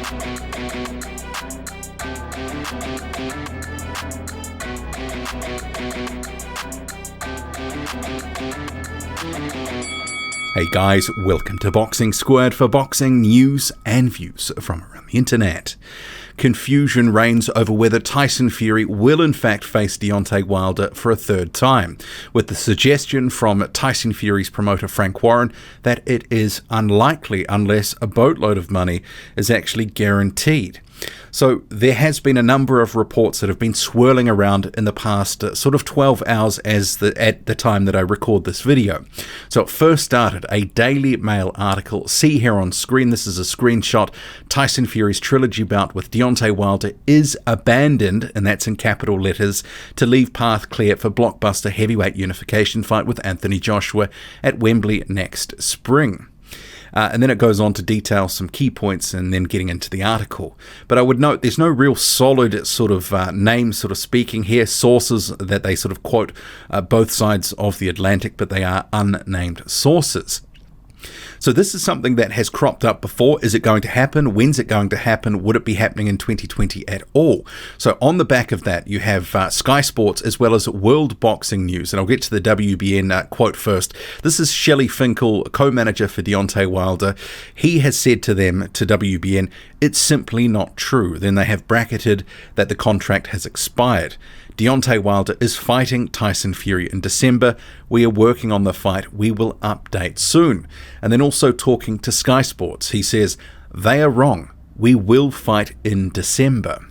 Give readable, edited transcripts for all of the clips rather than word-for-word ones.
Hey guys, welcome to Boxing Squared for boxing news and views from around the internet. Confusion reigns over whether Tyson Fury will in fact face Deontay Wilder for a third time, with the suggestion from Tyson Fury's promoter Frank Warren that it is unlikely unless a boatload of money is actually guaranteed. So there has been a number of reports that have been swirling around in the past sort of 12 hours at the time that I record this video. So it first started a Daily Mail article. See here on screen, this is a screenshot. Tyson Fury's trilogy bout with Deontay Wilder is abandoned, and that's in capital letters, to leave path clear for blockbuster heavyweight unification fight with Anthony Joshua at Wembley next spring. And then it goes on to detail some key points and then getting into the article. But I would note there's no real solid sort of names sort of speaking here, sources that they sort of quote both sides of the Atlantic, but they are unnamed sources. So this is something that has cropped up before. Is it going to happen? When's it going to happen? Would it be happening in 2020 at all? So on the back of that, you have Sky Sports as well as World Boxing News. And I'll get to the WBN quote first. This is Shelly Finkel, co-manager for Deontay Wilder. He has said to them, to WBN, it's simply not true. Then they have bracketed that the contract has expired. Deontay Wilder is fighting Tyson Fury in December. We are working on the fight. We will update soon. And then also talking to Sky Sports, he says, they are wrong. We will fight in December.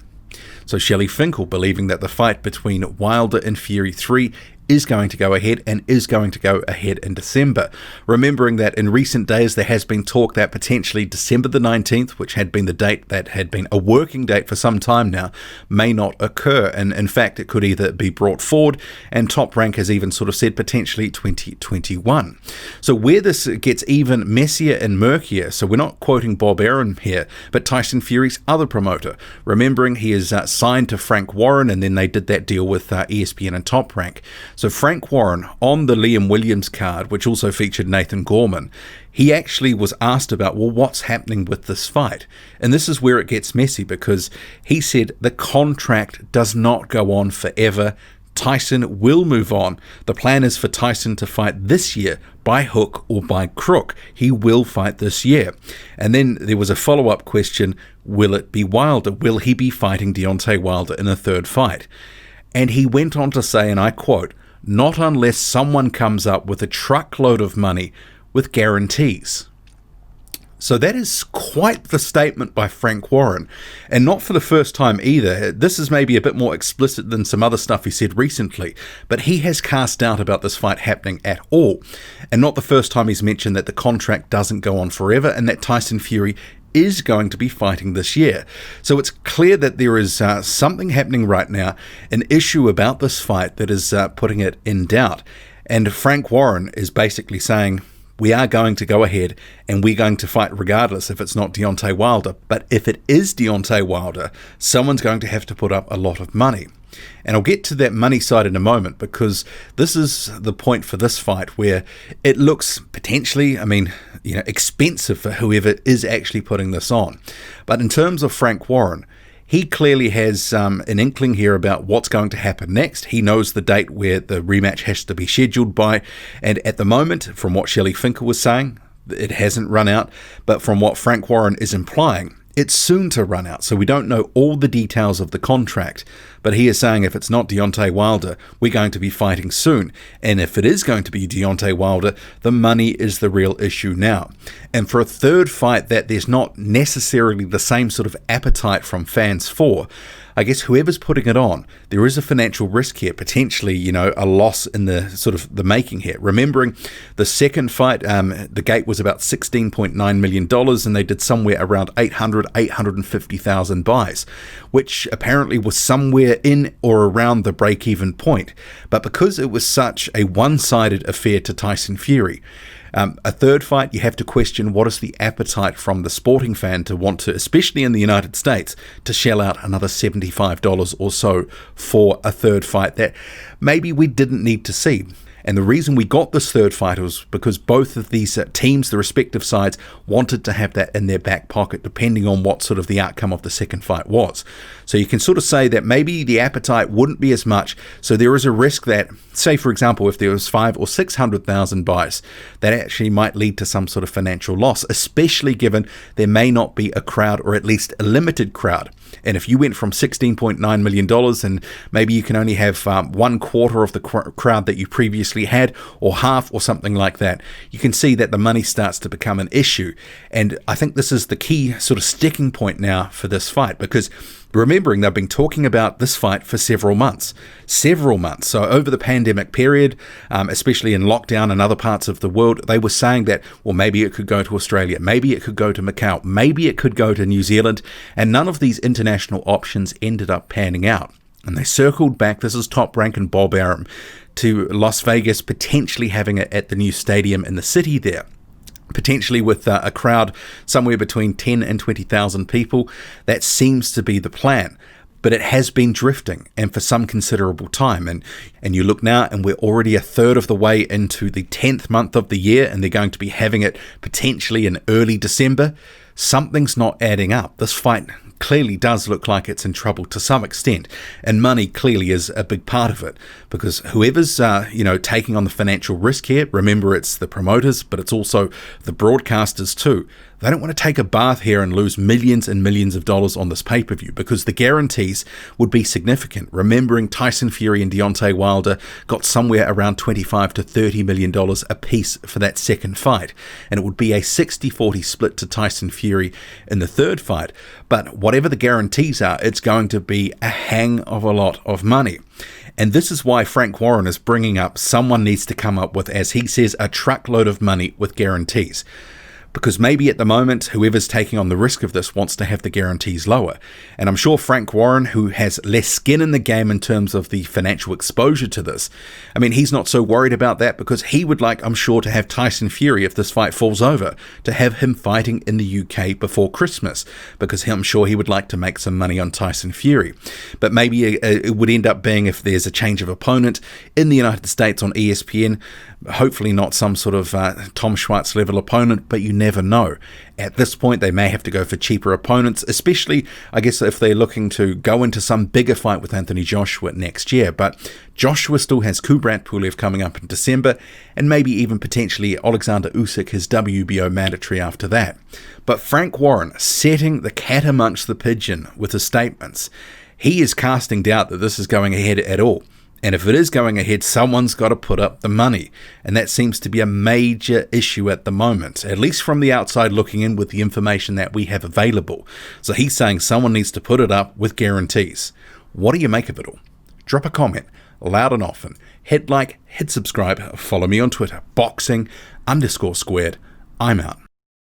So Shelly Finkel believing that the fight between Wilder and Fury 3 is going to go ahead and is going to go ahead in December. Remembering that in recent days there has been talk that potentially December the 19th, which had been the date that had been a working date for some time now, may not occur. And in fact, it could either be brought forward, and Top Rank has even sort of said potentially 2021. So where this gets even messier and murkier, so we're not quoting Bob Arum here, but Tyson Fury's other promoter. Remembering he is signed to Frank Warren, and then they did that deal with ESPN and Top Rank. So Frank Warren, on the Liam Williams card, which also featured Nathan Gorman, he actually was asked about, well, what's happening with this fight? And this is where it gets messy, because he said the contract does not go on forever. Tyson will move on. The plan is for Tyson to fight this year, by hook or by crook. He will fight this year. And then there was a follow-up question, will it be Wilder? Will he be fighting Deontay Wilder in a third fight? And he went on to say, and I quote, not unless someone comes up with a truckload of money with guarantees. So that is quite the statement by Frank Warren, and not for the first time either. This is maybe a bit more explicit than some other stuff he said recently, but he has cast doubt about this fight happening at all. And not the first time he's mentioned that the contract doesn't go on forever and that Tyson Fury is going to be fighting this year. So it's clear that there is something happening right now, an issue about this fight that is putting it in doubt. And Frank Warren is basically saying, we are going to go ahead and we're going to fight regardless if it's not Deontay Wilder. But if it is Deontay Wilder, someone's going to have to put up a lot of money. And I'll get to that money side in a moment, because this is the point for this fight where it looks potentially, expensive for whoever is actually putting this on. But in terms of Frank Warren, he clearly has an inkling here about what's going to happen next. He knows the date where the rematch has to be scheduled by. And at the moment, from what Shelly Finkel was saying, it hasn't run out. But from what Frank Warren is implying, it's soon to run out, so we don't know all the details of the contract. But he is saying if it's not Deontay Wilder, we're going to be fighting soon. And if it is going to be Deontay Wilder, the money is the real issue now. And for a third fight that there's not necessarily the same sort of appetite from fans for, I guess whoever's putting it on, there is a financial risk here, potentially, a loss in the sort of the making here. Remembering the second fight, the gate was about $16.9 million, and they did somewhere around 850,000 buys, which apparently was somewhere in or around the break-even point. But because it was such a one-sided affair to Tyson Fury, a third fight, you have to question what is the appetite from the sporting fan to want to, especially in the United States, to shell out another $75 or so for a third fight that maybe we didn't need to see. And the reason we got this third fight was because both of these teams, the respective sides, wanted to have that in their back pocket, depending on what sort of the outcome of the second fight was. So you can sort of say that maybe the appetite wouldn't be as much. So there is a risk that, say for example, if there was 500,000 or 600,000 buys, that actually might lead to some sort of financial loss, especially given there may not be a crowd, or at least a limited crowd. And if you went from $16.9 million and maybe you can only have 1/4 of the crowd that you previously had, or half or something like that, you can see that the money starts to become an issue. And I think this is the key sort of sticking point now for this fight, because remembering they've been talking about this fight for several months. So over the pandemic period, especially in lockdown and other parts of the world, they were saying that, well, maybe it could go to Australia, maybe it could go to Macau, maybe it could go to New Zealand, and none of these international options ended up panning out. And they circled back, this is Top Rank and Bob Arum, to Las Vegas, potentially having it at the new stadium in the city there. Potentially with a crowd somewhere between 10 and 20,000 people. That seems to be the plan. But it has been drifting, and for some considerable time. And you look now, and we're already a third of the way into the 10th month of the year, and they're going to be having it potentially in early December. Something's not adding up. This fight clearly does look like it's in trouble to some extent, and money clearly is a big part of it, because whoever's taking on the financial risk here, remember it's the promoters, but it's also the broadcasters too. They don't want to take a bath here and lose millions and millions of dollars on this pay-per-view, because the guarantees would be significant. Remembering Tyson Fury and Deontay Wilder got somewhere around $25 to $30 million a piece for that second fight, and it would be a 60-40 split to Tyson Fury in the third fight. But whatever the guarantees are, it's going to be a hang of a lot of money. And this is why Frank Warren is bringing up someone needs to come up with, as he says, a truckload of money with guarantees. Because maybe at the moment, whoever's taking on the risk of this wants to have the guarantees lower. And I'm sure Frank Warren, who has less skin in the game in terms of the financial exposure to this, I mean, he's not so worried about that, because he would like, I'm sure, to have Tyson Fury, if this fight falls over, to have him fighting in the UK before Christmas, because I'm sure he would like to make some money on Tyson Fury. But maybe it would end up being, if there's a change of opponent in the United States on ESPN, hopefully not some sort of Tom Schwartz level opponent, but you never know. At this point, they may have to go for cheaper opponents, especially, I guess, if they're looking to go into some bigger fight with Anthony Joshua next year. But Joshua still has Kubrat Pulev coming up in December, and maybe even potentially Alexander Usyk, his WBO mandatory after that. But Frank Warren, setting the cat amongst the pigeon with his statements, he is casting doubt that this is going ahead at all. And if it is going ahead, someone's got to put up the money. And that seems to be a major issue at the moment, at least from the outside looking in with the information that we have available. So he's saying someone needs to put it up with guarantees. What do you make of it all? Drop a comment, loud and often. Hit like, hit subscribe, follow me on Twitter, boxing_squared. I'm out.